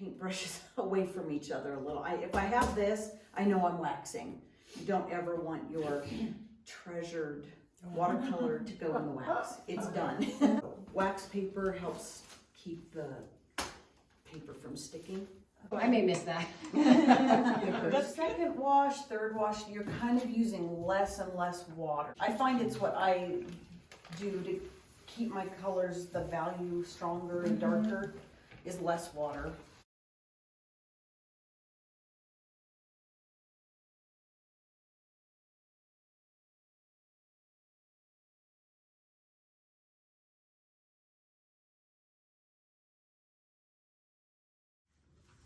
paintbrushes away from each other a little. If I have this, I know I'm waxing. You don't ever want your treasured watercolor to go in the wax. It's done. Wax paper helps keep the paper from sticking. I may miss that. The second wash, third wash, you're kind of using less and less water. I find it's what I do to keep my colors, the value stronger and darker, is less water.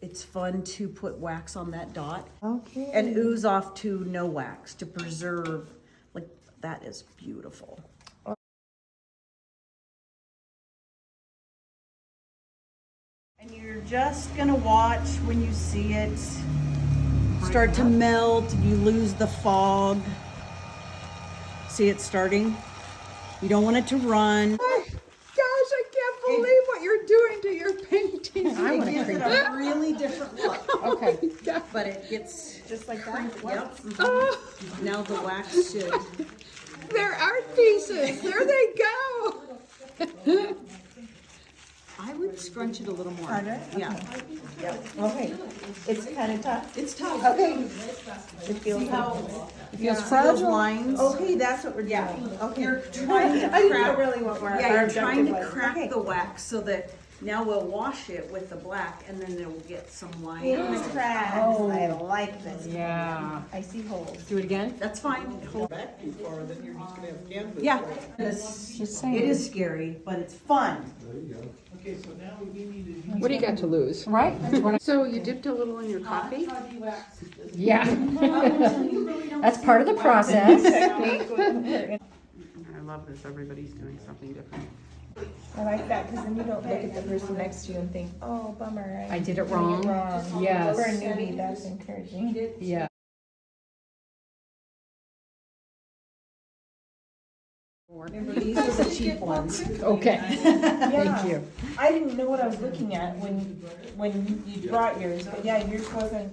It's fun to put wax on that dot. Okay. And ooze off to no wax to preserve, like that is beautiful. And you're just gonna watch when you see it start to melt, you lose the fog. See it starting? You don't want it to run. Gosh, I can't believe what you're doing to your painting. I It want to gives create it a really different look, Okay. but it gets Just like that? Yep. Oh, Now the wax should. they're art pieces. There they go. I would scrunch it a little more. Harder? Yeah. Yep. Okay. It's kind of tough. It's tough. Okay. It feels See how it feels those fragile. lines? Okay, that's what we're doing. Yeah. Okay. You're trying to I didn't know crack. really what we're Yeah, you're our trying to objective was. crack Okay. the wax so that now we'll wash it with the black and then it'll get some lines. Cracks. Oh. I like this. Yeah. I see holes. Do it again? That's fine. Hold- Back too far, then you're just gonna have canvas. Yeah. Just saying. It is scary, but it's fun. Okay, so now we need to. What do you got to lose? Right? So you dipped a little in your coffee? Yeah. That's part of the process. I love this, everybody's doing something different. I like that because then you don't look at the person next to you and think, oh, bummer. I did it doing wrong. Yes. For a newbie, that's encouraging. Yeah. Remember, these are the cheap ones. Okay. Thank you. I didn't know what I was looking at when you brought yours, but yeah, yours wasn't